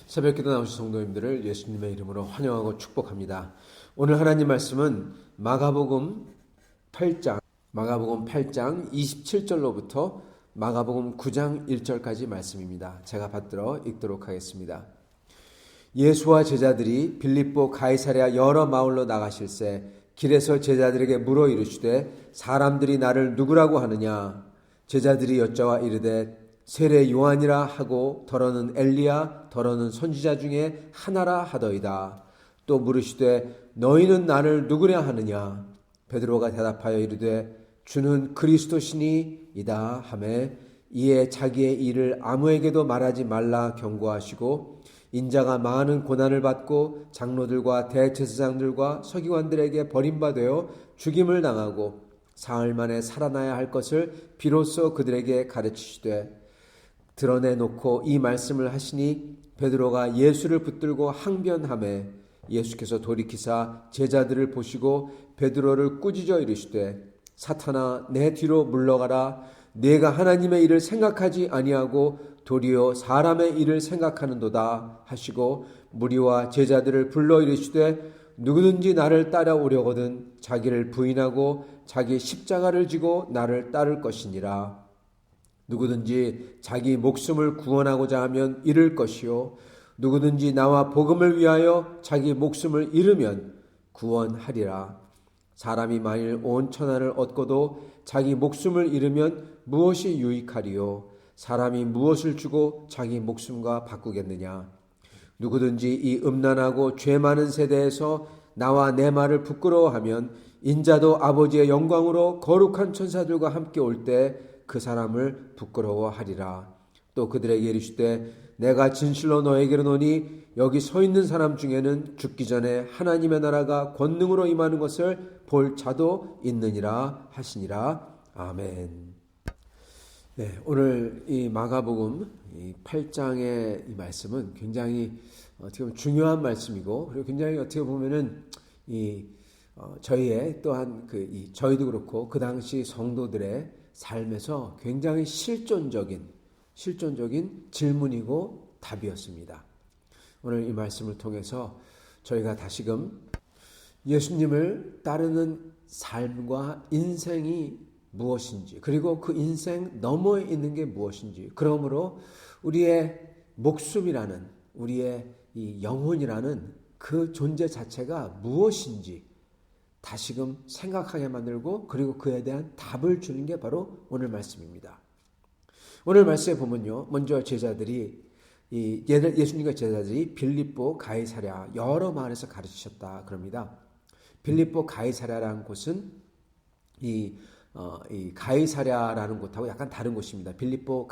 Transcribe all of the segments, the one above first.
새벽기도 나오신 성도님들을 예수님의 이름으로 환영하고 축복합니다. 오늘 하나님 말씀은 마가복음 8장 27절로부터 마가복음 9장 1절까지 말씀입니다. 제가 받들어 읽도록 하겠습니다. 예수와 제자들이 빌립보 가이사랴 여러 마을로 나가실새 길에서 제자들에게 물어 이르시되 사람들이 나를 누구라고 하느냐? 제자들이 여짜와 이르되 세례 요한이라 하고 더러는 엘리야 더러는 선지자 중에 하나라 하더이다. 또 물으시되 너희는 나를 누구냐 하느냐? 베드로가 대답하여 이르되 주는 그리스도시니이다 하매 이에 자기의 일을 아무에게도 말하지 말라 경고하시고 인자가 많은 고난을 받고 장로들과 대제사장들과 서기관들에게 버림받아 죽임을 당하고 사흘 만에 살아나야 할 것을 비로소 그들에게 가르치시되 드러내놓고 이 말씀을 하시니 베드로가 예수를 붙들고 항변하매 예수께서 돌이키사 제자들을 보시고 베드로를 꾸짖어 이르시되 사탄아 내 뒤로 물러가라. 내가 하나님의 일을 생각하지 아니하고 도리어 사람의 일을 생각하는도다 하시고 무리와 제자들을 불러 이르시되 누구든지 나를 따라오려거든 자기를 부인하고 자기 십자가를 지고 나를 따를 것이니라. 누구든지 자기 목숨을 구원하고자 하면 잃을 것이요 누구든지 나와 복음을 위하여 자기 목숨을 잃으면 구원하리라. 사람이 만일 온 천하를 얻고도 자기 목숨을 잃으면 무엇이 유익하리요? 사람이 무엇을 주고 자기 목숨과 바꾸겠느냐? 누구든지 이 음란하고 죄 많은 세대에서 나와 내 말을 부끄러워하면 인자도 아버지의 영광으로 거룩한 천사들과 함께 올 때 그 사람을 부끄러워하리라. 또 그들에게 이르시되 내가 진실로 너에게로 노니 여기 서 있는 사람 중에는 죽기 전에 하나님의 나라가 권능으로 임하는 것을 볼 자도 있느니라 하시니라. 아멘. 네, 오늘 이 마가복음 8장의 이 말씀은 굉장히 어떻게 보면 중요한 말씀이고 그리고 굉장히 어떻게 보면은 저희의 또한 저희도 그렇고 그 당시 성도들의 삶에서 굉장히 실존적인 질문이고 답이었습니다. 오늘 이 말씀을 통해서 저희가 다시금 예수님을 따르는 삶과 인생이 무엇인지 그리고 그 인생 너머에 있는 게 무엇인지 그러므로 우리의 목숨이라는 우리의 이 영혼이라는 그 존재 자체가 무엇인지 다시금 생각하게 만들고 그리고 그에 대한 답을 주는 게 바로 오늘 말씀입니다. 오늘 말씀에 보면요. 먼저 예수님과 제자들이 빌립보 가이사랴 여러 마을에서 가르치셨다 그럽니다. 빌립보 가이사랴라는 곳은 이 가이사랴라는 곳하고 약간 다른 곳입니다. 빌립보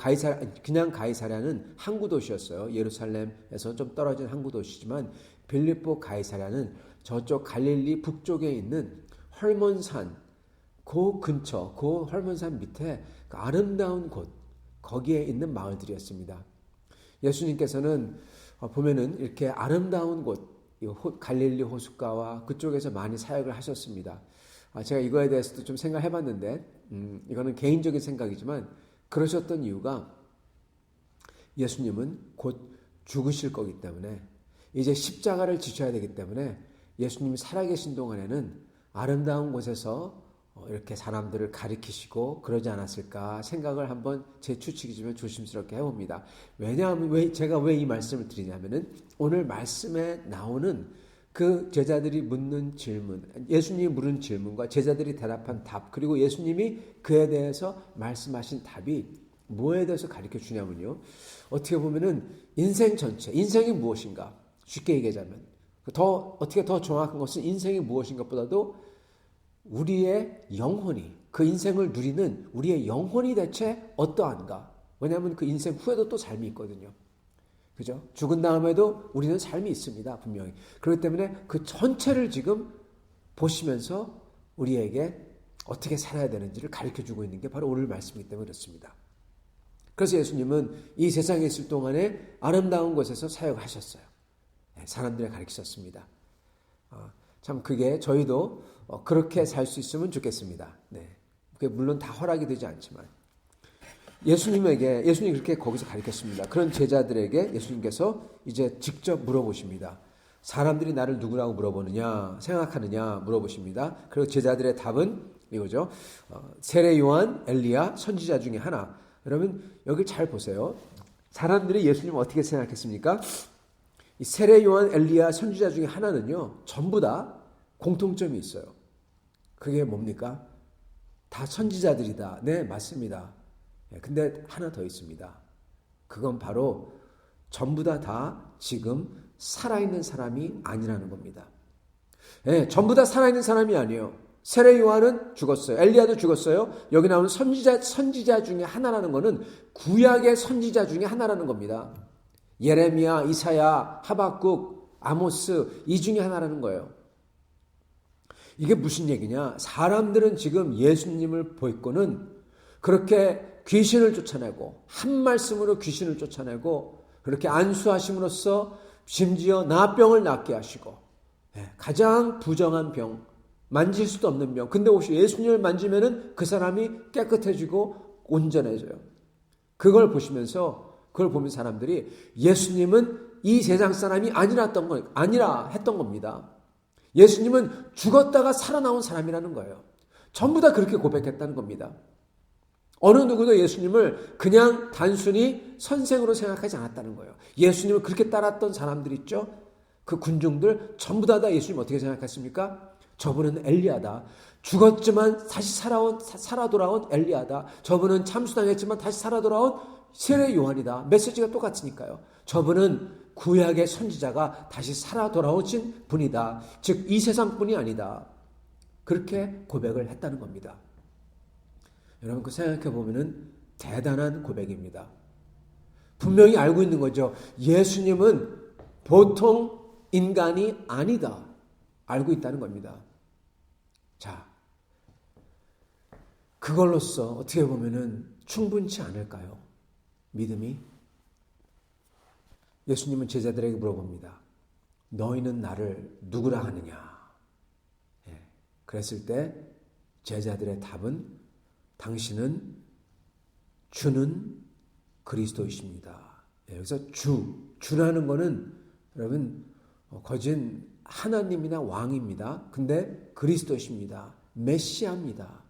그냥 가이사랴는 항구 도시였어요. 예루살렘에서 좀 떨어진 항구 도시지만 빌립보 가이사랴는 저쪽 갈릴리 북쪽에 있는 헐몬산 그 근처 그 헐몬산 밑에 그 아름다운 곳 거기에 있는 마을들이었습니다. 예수님께서는 보면은 이렇게 아름다운 곳 갈릴리 호숫가와 그쪽에서 많이 사역을 하셨습니다. 제가 이거에 대해서도 좀 생각해 봤는데 이거는 개인적인 생각이지만 그러셨던 이유가 예수님은 곧 죽으실 거기 때문에 이제 십자가를 지셔야 되기 때문에 예수님이 살아계신 동안에는 아름다운 곳에서 이렇게 사람들을 가리키시고 그러지 않았을까 생각을 한번 제 추측이지만 조심스럽게 해봅니다. 왜냐하면 제가 왜 이 말씀을 드리냐면은 오늘 말씀에 나오는 그 제자들이 묻는 질문, 예수님이 물은 질문과 제자들이 대답한 답, 그리고 예수님이 그에 대해서 말씀하신 답이 뭐에 대해서 가르쳐 주냐면요. 어떻게 보면은 인생 전체, 인생이 무엇인가? 쉽게 얘기하자면 어떻게 더 정확한 것은 인생이 무엇인가 보다도 우리의 영혼이 그 인생을 누리는 우리의 영혼이 대체 어떠한가? 왜냐하면 그 인생 후에도 또 삶이 있거든요. 그죠? 죽은 다음에도 우리는 삶이 있습니다. 분명히. 그렇기 때문에 그 전체를 지금 보시면서 우리에게 어떻게 살아야 되는지를 가르쳐주고 있는 게 바로 오늘 말씀이기 때문에 그렇습니다. 그래서 예수님은 이 세상에 있을 동안에 아름다운 곳에서 사역하셨어요. 사람들에 가르치셨습니다. 참 그게 저희도 그렇게 살 수 있으면 좋겠습니다. 네. 그게 물론 다 허락이 되지 않지만 예수님이 그렇게 거기서 가르쳤습니다. 그런 제자들에게 예수님께서 이제 직접 물어보십니다. 사람들이 나를 누구라고 물어보느냐, 생각하느냐 물어보십니다. 그리고 제자들의 답은 이거죠. 세례 요한, 엘리야, 선지자 중에 하나. 여러분 여기 잘 보세요. 사람들이 예수님을 어떻게 생각했습니까? 이 세례 요한, 엘리야, 선지자 중에 하나는요, 전부 다 공통점이 있어요. 그게 뭡니까? 다 선지자들이다. 네, 맞습니다. 근데 하나 더 있습니다. 그건 바로 전부 다 지금 살아있는 사람이 아니라는 겁니다. 네, 전부 다 살아있는 사람이 아니에요. 세례 요한은 죽었어요. 엘리야도 죽었어요. 여기 나오는 선지자 중에 하나라는 것은 구약의 선지자 중에 하나라는 겁니다. 예레미야, 이사야, 하박국, 아모스 이 중에 하나라는 거예요. 이게 무슨 얘기냐? 사람들은 지금 예수님을 보고는 그렇게 귀신을 쫓아내고 한 말씀으로 귀신을 쫓아내고 그렇게 안수하심으로써 심지어 나병을 낫게 하시고 가장 부정한 병, 만질 수도 없는 병. 근데 혹시 예수님을 만지면은 그 사람이 깨끗해지고 온전해져요. 그걸 보면 사람들이 예수님은 이 세상 사람이 아니라 했던 겁니다. 예수님은 죽었다가 살아나온 사람이라는 거예요. 전부 다 그렇게 고백했다는 겁니다. 어느 누구도 예수님을 그냥 단순히 선생으로 생각하지 않았다는 거예요. 예수님을 그렇게 따랐던 사람들 있죠? 그 군중들 전부 다 예수님 어떻게 생각했습니까? 저분은 엘리야다. 죽었지만 다시 살아 돌아온 엘리야다. 저분은 참수당했지만 다시 살아 돌아온 세례 요한이다. 메시지가 똑같으니까요. 저분은 구약의 선지자가 다시 살아 돌아오신 분이다. 즉 이 세상뿐이 아니다. 그렇게 고백을 했다는 겁니다. 여러분 그 생각해 보면은 대단한 고백입니다. 분명히 알고 있는 거죠. 예수님은 보통 인간이 아니다. 알고 있다는 겁니다. 자, 그걸로써 어떻게 보면은 충분치 않을까요? 믿음이? 예수님은 제자들에게 물어봅니다. 너희는 나를 누구라 하느냐? 그랬을 때 제자들의 답은 당신은 주는 그리스도이십니다. 여기서 주라는 거는 여러분 거진 하나님이나 왕입니다. 근데 그리스도십니다. 메시아입니다.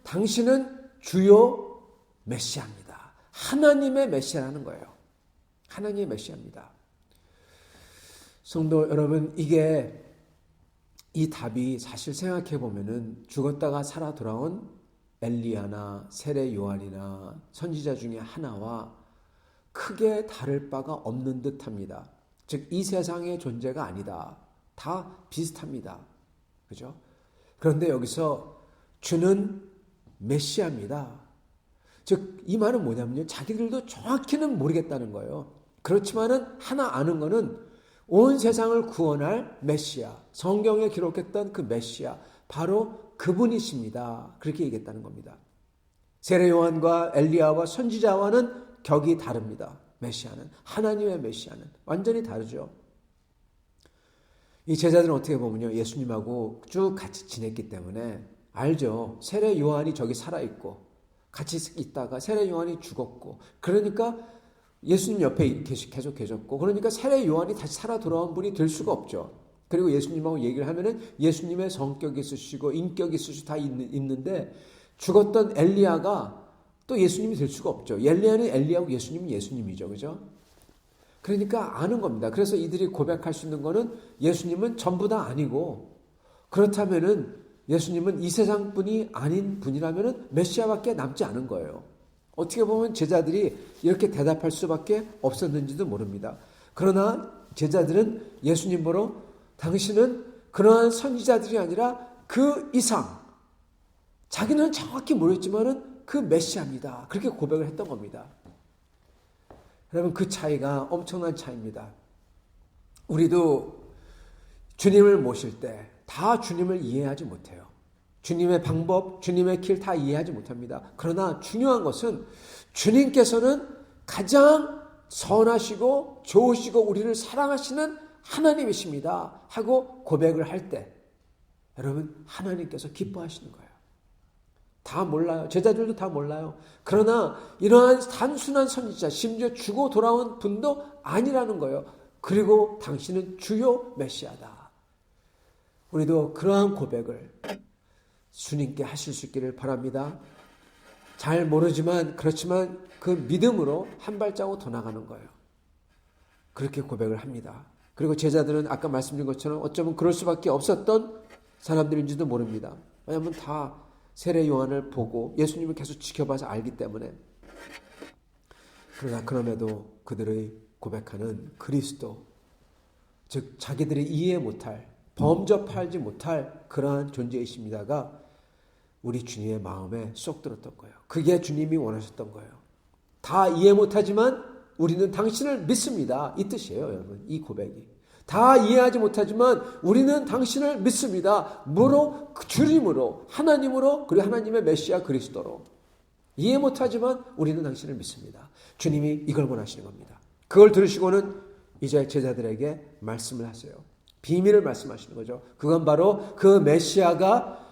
당신은 주요 메시아입니다. 하나님의 메시아라는 거예요. 하나님의 메시아입니다. 성도 여러분, 이 답이 사실 생각해 보면은 죽었다가 살아 돌아온 엘리야나 세례 요한이나 선지자 중에 하나와 크게 다를 바가 없는 듯합니다. 즉 이 세상의 존재가 아니다. 다 비슷합니다. 그죠? 그런데 여기서 주는 메시아입니다. 즉 이 말은 뭐냐면요. 자기들도 정확히는 모르겠다는 거예요. 그렇지만은 하나 아는 거는 온 세상을 구원할 메시아, 성경에 기록했던 그 메시아, 바로 그분이십니다. 그렇게 얘기했다는 겁니다. 세례 요한과 엘리야와 선지자와는 격이 다릅니다. 메시아는, 하나님의 메시아는 완전히 다르죠. 이 제자들은 어떻게 보면요, 예수님하고 쭉 같이 지냈기 때문에 알죠. 세례 요한이 저기 살아있고 같이 있다가 세례 요한이 죽었고, 그러니까 예수님 옆에 계속 계셨고, 그러니까 세례 요한이 다시 살아 돌아온 분이 될 수가 없죠. 그리고 예수님하고 얘기를 하면은 예수님의 성격이 있으시고 인격이 있으시고 다 있는데, 죽었던 엘리야가 또 예수님이 될 수가 없죠. 엘리야는 엘리야고 예수님은 예수님이죠. 그죠? 그러니까 아는 겁니다. 그래서 이들이 고백할 수 있는 거는 예수님은 전부 다 아니고, 그렇다면은 예수님은 이 세상 분이 아닌 분이라면은 메시아밖에 남지 않은 거예요. 어떻게 보면 제자들이 이렇게 대답할 수밖에 없었는지도 모릅니다. 그러나 제자들은 예수님 보러 당신은 그러한 선지자들이 아니라 그 이상, 자기는 정확히 모르겠지만은 그 메시아입니다. 그렇게 고백을 했던 겁니다. 여러분 그 차이가 엄청난 차이입니다. 우리도 주님을 모실 때 다 주님을 이해하지 못해요. 주님의 방법, 주님의 길 다 이해하지 못합니다. 그러나 중요한 것은 주님께서는 가장 선하시고 좋으시고 우리를 사랑하시는 하나님이십니다 하고 고백을 할 때 여러분 하나님께서 기뻐하시는 거예요. 다 몰라요. 제자들도 다 몰라요. 그러나 이러한 단순한 선지자, 심지어 죽어 돌아온 분도 아니라는 거예요. 그리고 당신은 주요 메시아다. 우리도 그러한 고백을 주님께 하실 수 있기를 바랍니다. 잘 모르지만 그렇지만 그 믿음으로 한 발자국 더 나가는 거예요. 그렇게 고백을 합니다. 그리고 제자들은 아까 말씀드린 것처럼 어쩌면 그럴 수밖에 없었던 사람들인지도 모릅니다. 왜냐하면 다 세례 요한을 보고 예수님을 계속 지켜봐서 알기 때문에. 그러나 그럼에도 그들의 고백하는 그리스도, 즉 자기들이 이해 못할, 범접하지 못할 그러한 존재이십니다가 우리 주님의 마음에 쏙 들었던 거예요. 그게 주님이 원하셨던 거예요. 다 이해 못하지만 우리는 당신을 믿습니다. 이 뜻이에요, 여러분. 이 고백이. 다 이해하지 못하지만 우리는 당신을 믿습니다. 뭐로? 주님으로, 하나님으로, 그리고 하나님의 메시아 그리스도로. 이해 못하지만 우리는 당신을 믿습니다. 주님이 이걸 원하시는 겁니다. 그걸 들으시고는 이제 제자들에게 말씀을 하세요. 비밀을 말씀하시는 거죠. 그건 바로 그 메시아가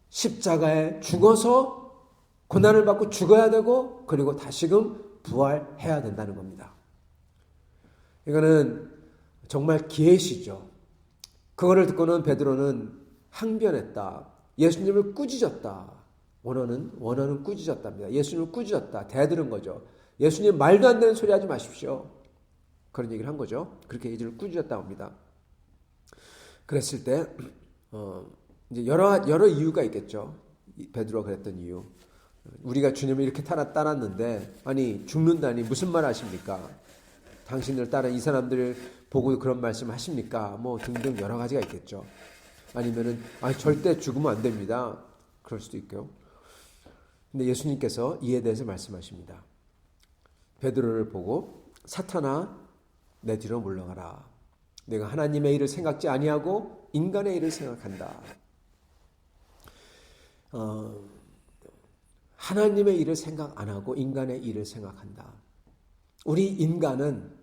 십자가에 죽어서 고난을 받고 죽어야 되고 그리고 다시금 부활해야 된다는 겁니다. 이거는 정말 계시죠. 그거를 듣고는 베드로는 항변했다. 예수님을 꾸짖었다. 원어는 꾸짖었답니다. 예수님을 꾸짖었다. 대들은 거죠. 예수님 말도 안 되는 소리 하지 마십시오. 그런 얘기를 한 거죠. 그렇게 예수님을 꾸짖었다고 합니다. 그랬을 때 이제 여러 이유가 있겠죠. 베드로가 그랬던 이유. 우리가 주님을 이렇게 따랐는데 아니 죽는다니 무슨 말 하십니까? 당신들 따른 이 사람들을 보고 그런 말씀 하십니까? 뭐 등등 여러 가지가 있겠죠. 아니면은 절대 죽으면 안 됩니다. 그럴 수도 있고요. 근데 예수님께서 이에 대해서 말씀하십니다. 베드로를 보고 사탄아 내 뒤로 물러가라. 내가 하나님의 일을 생각지 아니하고 인간의 일을 생각한다. 하나님의 일을 생각 안 하고 인간의 일을 생각한다. 우리 인간은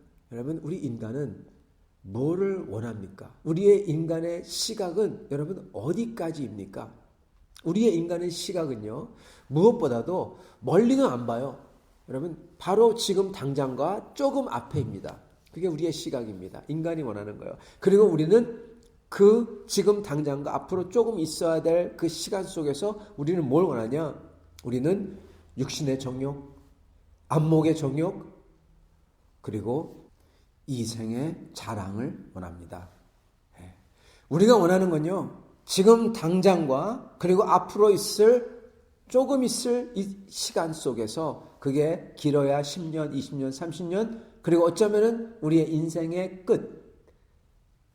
뭐를 원합니까? 우리의 인간의 시각은 여러분 어디까지입니까? 우리의 인간의 시각은요, 무엇보다도 멀리는 안 봐요. 여러분, 바로 지금 당장과 조금 앞에입니다. 그게 우리의 시각입니다. 인간이 원하는 거예요. 그리고 우리는 그 지금 당장과 앞으로 조금 있어야 될 그 시간 속에서 우리는 뭘 원하냐? 우리는 육신의 정욕, 안목의 정욕, 그리고 이생의 자랑을 원합니다. 우리가 원하는 건요, 지금 당장과 그리고 앞으로 조금 있을 이 시간 속에서 그게 길어야 10년, 20년, 30년, 그리고 어쩌면은 우리의 인생의 끝,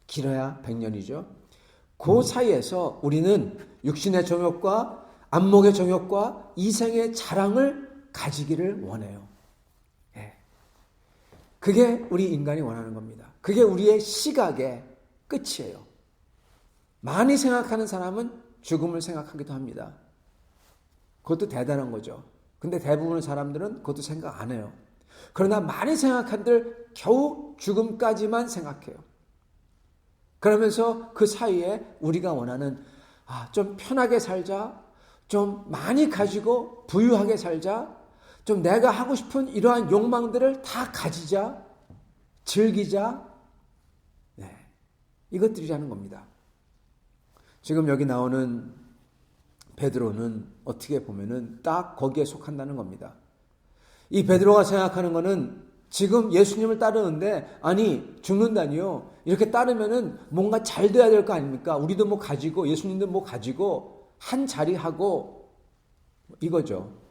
길어야 100년이죠. 그 사이에서 우리는 육신의 정욕과 안목의 정욕과 이생의 자랑을 가지기를 원해요. 그게 우리 인간이 원하는 겁니다. 그게 우리의 시각의 끝이에요. 많이 생각하는 사람은 죽음을 생각하기도 합니다. 그것도 대단한 거죠. 근데 대부분의 사람들은 그것도 생각 안 해요. 그러나 많이 생각한들 겨우 죽음까지만 생각해요. 그러면서 그 사이에 우리가 원하는 좀 편하게 살자, 좀 많이 가지고 부유하게 살자, 좀 내가 하고 싶은 이러한 욕망들을 다 가지자, 즐기자, 이것들이라는 겁니다. 지금 여기 나오는 베드로는 어떻게 보면은 딱 거기에 속한다는 겁니다. 이 베드로가 생각하는 거는 지금 예수님을 따르는데 아니 죽는다니요. 이렇게 따르면은 뭔가 잘 돼야 될 거 아닙니까? 우리도 뭐 가지고 예수님도 뭐 가지고 한 자리 하고 이거죠.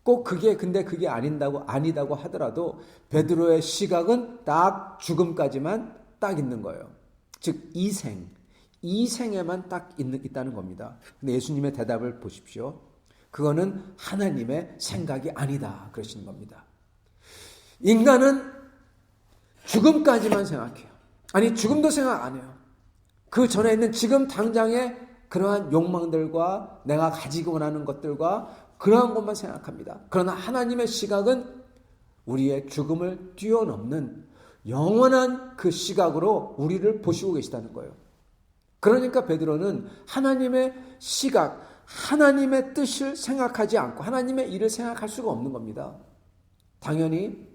꼭 근데 그게 아니다고 하더라도 베드로의 시각은 딱 죽음까지만 딱 있는 거예요. 즉 이생에만 딱 있다는 겁니다. 근데 예수님의 대답을 보십시오. 그거는 하나님의 생각이 아니다. 그러시는 겁니다. 인간은 죽음까지만 생각해요. 아니 죽음도 생각 안 해요. 그 전에 있는 지금 당장의 그러한 욕망들과 내가 가지고 원하는 것들과 그러한 것만 생각합니다. 그러나 하나님의 시각은 우리의 죽음을 뛰어넘는 영원한 그 시각으로 우리를 보시고 계시다는 거예요. 그러니까 베드로는 하나님의 시각, 하나님의 뜻을 생각하지 않고 하나님의 일을 생각할 수가 없는 겁니다. 당연히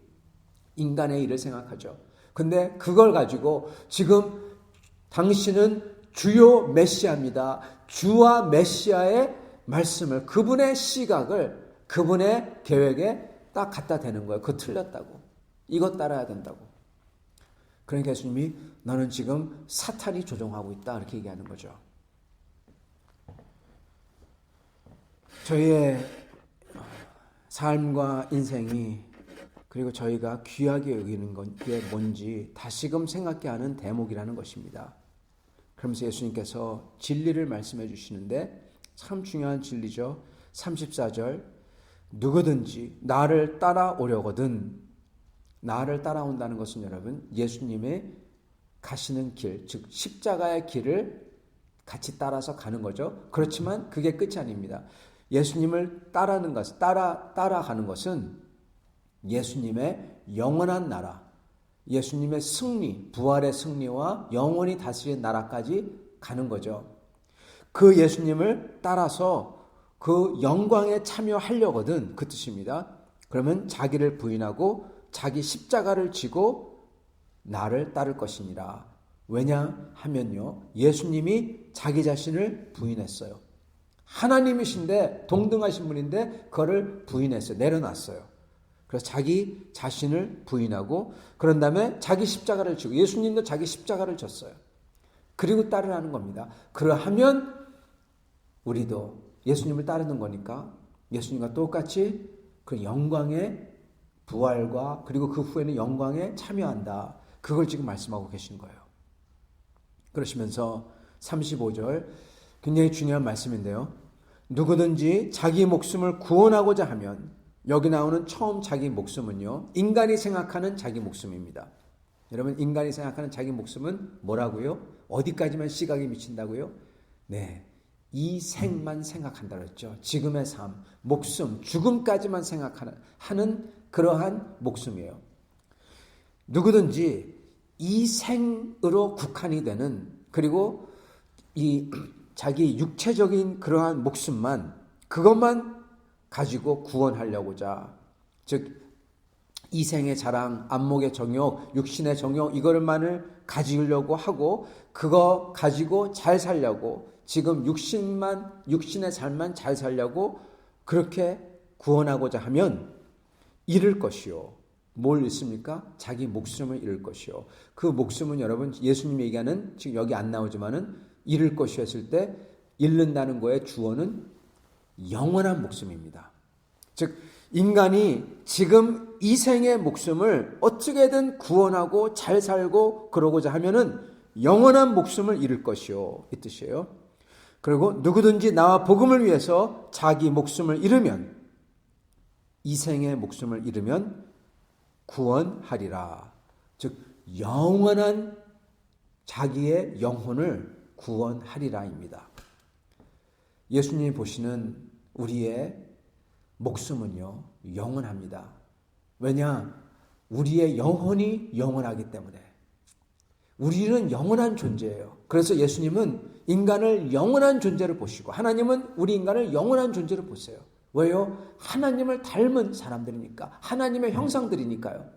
인간의 일을 생각하죠. 근데 그걸 가지고 지금 당신은 주요 메시아입니다. 주와 메시아의 말씀을, 그분의 시각을 그분의 계획에 딱 갖다 대는 거예요. 그거 틀렸다고. 이것 따라야 된다고. 그러니까 예수님이 너는 지금 사탄이 조종하고 있다, 이렇게 얘기하는 거죠. 저희의 삶과 인생이, 그리고 저희가 귀하게 여기는 게 뭔지 다시금 생각해 하는 대목이라는 것입니다. 그러면서 예수님께서 진리를 말씀해 주시는데 참 중요한 진리죠. 34절, 누구든지 나를 따라오려거든. 나를 따라온다는 것은 여러분, 예수님의 가시는 길, 즉 십자가의 길을 같이 따라서 가는 거죠. 그렇지만 그게 끝이 아닙니다. 예수님을 따라가는 것은 예수님의 영원한 나라, 예수님의 승리, 부활의 승리와 영원히 다스리는 나라까지 가는 거죠. 그 예수님을 따라서 그 영광에 참여하려거든, 그 뜻입니다. 그러면 자기를 부인하고 자기 십자가를 지고 나를 따를 것이니라. 왜냐하면요, 예수님이 자기 자신을 부인했어요. 하나님이신데, 동등하신 분인데 그거를 부인했어요. 내려놨어요. 그래서 자기 자신을 부인하고 그런 다음에 자기 십자가를 지고, 예수님도 자기 십자가를 졌어요. 그리고 따르라는 겁니다. 그러하면 우리도 예수님을 따르는 거니까 예수님과 똑같이 그 영광의 부활과 그리고 그 후에는 영광에 참여한다. 그걸 지금 말씀하고 계신 거예요. 그러시면서 35절, 굉장히 중요한 말씀인데요. 누구든지 자기 목숨을 구원하고자 하면, 여기 나오는 처음 자기 목숨은요, 인간이 생각하는 자기 목숨입니다. 여러분, 인간이 생각하는 자기 목숨은 뭐라고요? 어디까지만 시각이 미친다고요? 네, 이 생만 생각한다고 했죠. 지금의 삶, 목숨, 죽음까지만 생각하는 그러한 목숨이에요. 누구든지 이 생으로 국한이 되는, 그리고 이 자기 육체적인 그러한 목숨만, 그것만 가지고 구원하려고자, 즉 이생의 자랑, 안목의 정욕, 육신의 정욕, 이거만을 가지려고 하고 그거 가지고 잘 살려고, 지금 육신의 삶만 잘 살려고 그렇게 구원하고자 하면 잃을 것이요. 뭘 잃습니까? 자기 목숨을 잃을 것이요. 그 목숨은 여러분, 예수님이 얘기하는, 지금 여기 안 나오지만은 잃을 것이 했을 때 잃는다는 거의 주어는 영원한 목숨입니다. 즉 인간이 지금 이 생의 목숨을 어떻게든 구원하고 잘 살고 그러고자 하면은 영원한 목숨을 잃을 것이요, 이 뜻이에요. 그리고 누구든지 나와 복음을 위해서 자기 목숨을 잃으면, 이 생의 목숨을 잃으면 구원하리라. 즉 영원한 자기의 영혼을 구원하리라입니다. 예수님이 보시는 우리의 목숨은요, 영원합니다. 왜냐? 우리의 영혼이 영원하기 때문에. 우리는 영원한 존재예요. 그래서 예수님은 인간을 영원한 존재로 보시고, 하나님은 우리 인간을 영원한 존재로 보세요. 왜요? 하나님을 닮은 사람들이니까, 하나님의 형상들이니까요.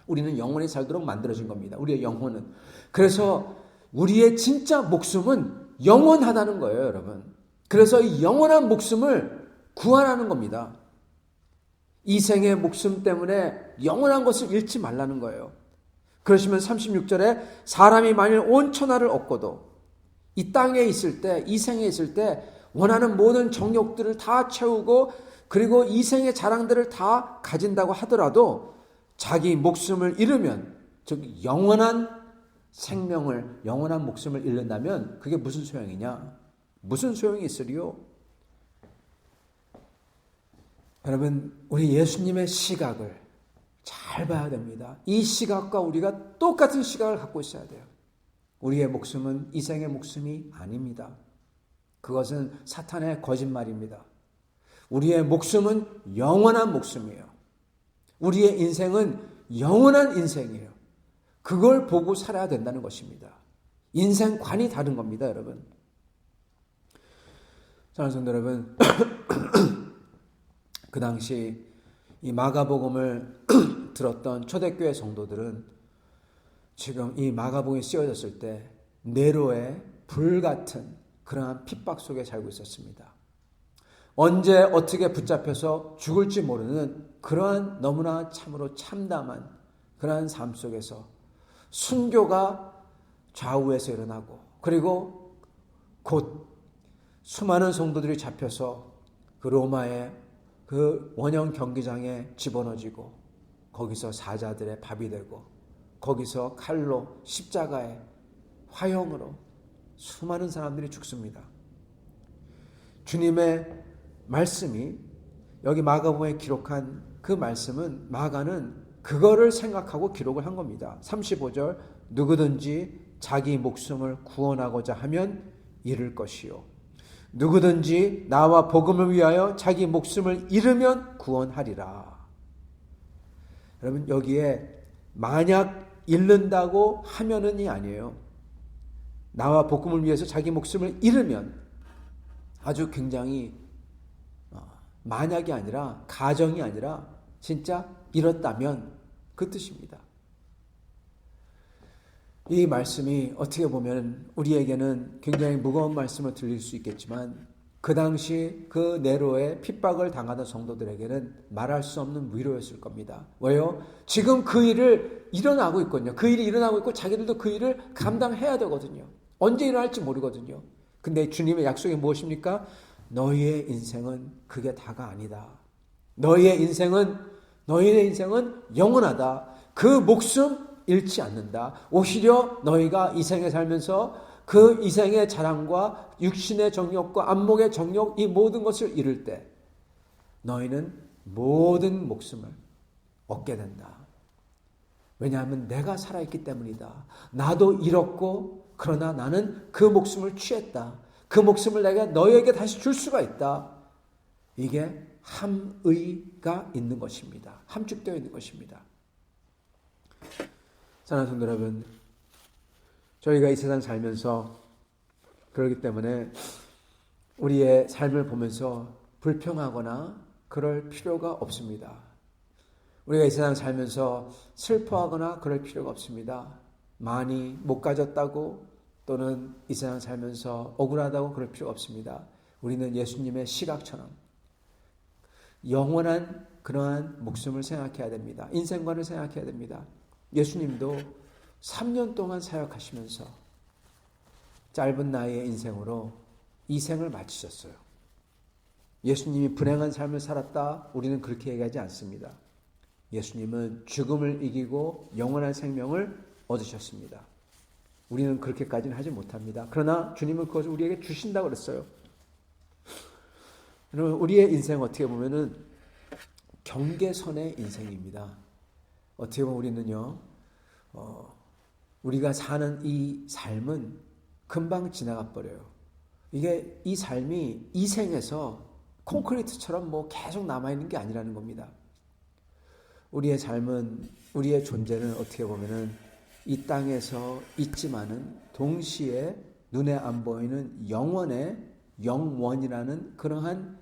우리는 영원히 살도록 만들어진 겁니다. 우리의 영혼은. 그래서 우리의 진짜 목숨은 영원하다는 거예요, 여러분. 그래서 이 영원한 목숨을 구하라는 겁니다. 이 생의 목숨 때문에 영원한 것을 잃지 말라는 거예요. 그러시면 36절에 사람이 만일 온 천하를 얻고도 이 땅에 있을 때, 이 생에 있을 때 원하는 모든 정욕들을 다 채우고 그리고 이 생의 자랑들을 다 가진다고 하더라도 자기 목숨을 잃으면, 즉 영원한 생명을, 영원한 목숨을 잃는다면 그게 무슨 소용이냐? 무슨 소용이 있으리요? 여러분, 우리 예수님의 시각을 잘 봐야 됩니다. 이 시각과 우리가 똑같은 시각을 갖고 있어야 돼요. 우리의 목숨은 이 생의 목숨이 아닙니다. 그것은 사탄의 거짓말입니다. 우리의 목숨은 영원한 목숨이에요. 우리의 인생은 영원한 인생이에요. 그걸 보고 살아야 된다는 것입니다. 인생관이 다른 겁니다, 여러분. 사랑하는 성도 여러분, 그 당시 이 마가복음을 들었던 초대교회 성도들은 지금 이 마가복음이 쓰여졌을 때 네로의 불같은 그러한 핍박 속에 살고 있었습니다. 언제 어떻게 붙잡혀서 죽을지 모르는 그러한 너무나 참으로 참담한 그러한 삶 속에서 순교가 좌우에서 일어나고, 그리고 곧 수많은 성도들이 잡혀서 그 로마의 그 원형 경기장에 집어넣어지고, 거기서 사자들의 밥이 되고, 거기서 칼로 십자가에 화형으로 수많은 사람들이 죽습니다. 주님의 말씀이 여기 마가복음에 기록한 그 말씀은 마가는 그거를 생각하고 기록을 한 겁니다. 35절, 누구든지 자기 목숨을 구원하고자 하면 잃을 것이요, 누구든지 나와 복음을 위하여 자기 목숨을 잃으면 구원하리라. 여러분, 여기에 만약 잃는다고 하면은이 아니에요. 나와 복음을 위해서 자기 목숨을 잃으면, 아주 굉장히 만약이 아니라, 가정이 아니라 진짜 잃었다면 그 뜻입니다. 이 말씀이 어떻게 보면 우리에게는 굉장히 무거운 말씀을 들릴 수 있겠지만, 그 당시 그 네로의 핍박을 당하던 성도들에게는 말할 수 없는 위로였을 겁니다. 왜요? 지금 그 일을 일어나고 있거든요. 그 일이 일어나고 있고 자기들도 그 일을 감당해야 되거든요. 언제 일어날지 모르거든요. 근데 주님의 약속이 무엇입니까? 너희의 인생은 그게 다가 아니다. 너희의 인생은 영원하다. 그 목숨 잃지 않는다. 오히려 너희가 이 생에 살면서 그 이생의 자랑과 육신의 정욕과 안목의 정욕, 이 모든 것을 잃을 때 너희는 모든 목숨을 얻게 된다. 왜냐하면 내가 살아있기 때문이다. 나도 잃었고, 그러나 나는 그 목숨을 취했다. 그 목숨을 내가 너희에게 다시 줄 수가 있다. 이게 함의가 있는 것입니다. 함축되어 있는 것입니다. 사랑하는 성도 여러분, 저희가 이 세상 살면서 그렇기 때문에 우리의 삶을 보면서 불평하거나 그럴 필요가 없습니다. 우리가 이 세상 살면서 슬퍼하거나 그럴 필요가 없습니다. 많이 못 가졌다고, 또는 이 세상 살면서 억울하다고 그럴 필요가 없습니다. 우리는 예수님의 시각처럼 영원한 그러한 목숨을 생각해야 됩니다. 인생관을 생각해야 됩니다. 예수님도 3년 동안 사역하시면서 짧은 나이의 인생으로 이 생을 마치셨어요. 예수님이 불행한 삶을 살았다, 우리는 그렇게 얘기하지 않습니다. 예수님은 죽음을 이기고 영원한 생명을 얻으셨습니다. 우리는 그렇게까지는 하지 못합니다. 그러나 주님은 그것을 우리에게 주신다고 그랬어요. 여러분, 우리의 인생 어떻게 보면은 경계선의 인생입니다. 어떻게 보면 우리는요, 우리가 사는 이 삶은 금방 지나가 버려요. 이게 이 삶이 이 생에서 콘크리트처럼 뭐 계속 남아있는 게 아니라는 겁니다. 우리의 삶은, 우리의 존재는 어떻게 보면은 이 땅에서 있지만은 동시에 눈에 안 보이는 영원의 영원이라는 그러한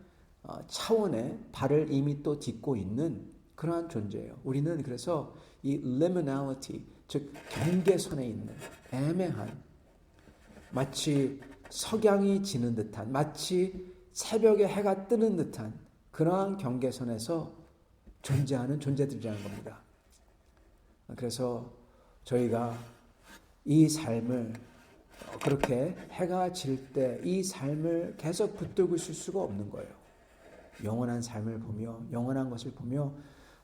차원의 발을 이미 또 딛고 있는 그러한 존재예요. 우리는 그래서 이 liminality, 즉 경계선에 있는 애매한, 마치 석양이 지는 듯한, 마치 새벽에 해가 뜨는 듯한 그러한 경계선에서 존재하는 존재들이라는 겁니다. 그래서 저희가 이 삶을 그렇게 해가 질 때 이 삶을 계속 붙들고 있을 수가 없는 거예요. 영원한 삶을 보며, 영원한 것을 보며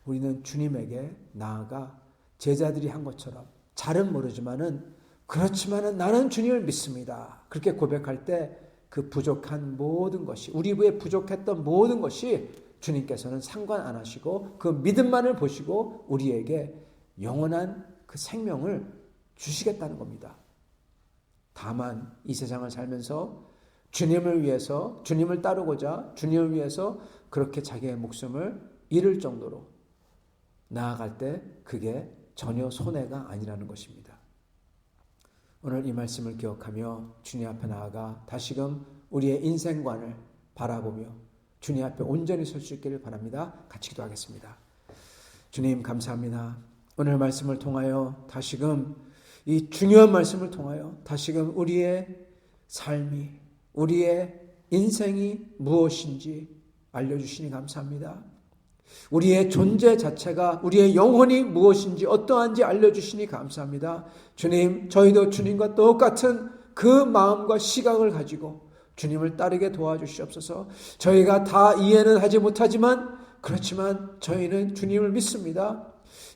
우리는 주님에게 나아가 제자들이 한 것처럼, 잘은 모르지만은 그렇지만은 나는 주님을 믿습니다. 그렇게 고백할 때 그 부족한 모든 것이, 우리의 부족했던 모든 것이 주님께서는 상관 안 하시고 그 믿음만을 보시고 우리에게 영원한 그 생명을 주시겠다는 겁니다. 다만 이 세상을 살면서 주님을 위해서, 주님을 따르고자 주님을 위해서 그렇게 자기의 목숨을 잃을 정도로 나아갈 때 그게 전혀 손해가 아니라는 것입니다. 오늘 이 말씀을 기억하며 주님 앞에 나아가 다시금 우리의 인생관을, 바라보며 주님 앞에 온전히 설 수 있기를 바랍니다. 같이 기도하겠습니다. 주님 감사합니다. 오늘 말씀을 통하여 다시금 이 중요한 말씀을 통하여 다시금 우리의 삶이 우리의 인생이 무엇인지 알려주시니 감사합니다. 우리의 존재 자체가 우리의 영혼이 무엇인지 어떠한지 알려주시니 감사합니다. 주님 저희도 주님과 똑같은 그 마음과 시각을 가지고 주님을 따르게 도와주시옵소서. 저희가 다 이해는 하지 못하지만 그렇지만 저희는 주님을 믿습니다.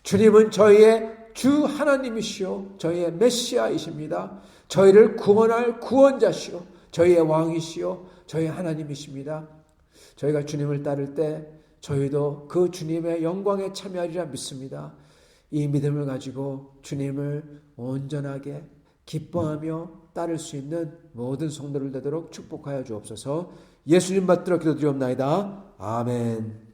주님은 저희의 주 하나님이시오 저희의 메시아이십니다. 저희를 구원할 구원자시오 저희의 왕이시오 저희의 하나님이십니다. 저희가 주님을 따를 때 저희도 그 주님의 영광에 참여하리라 믿습니다. 이 믿음을 가지고 주님을 온전하게 기뻐하며 따를 수 있는 모든 성도를 되도록 축복하여 주옵소서. 예수님 받들어 기도드리옵나이다. 아멘.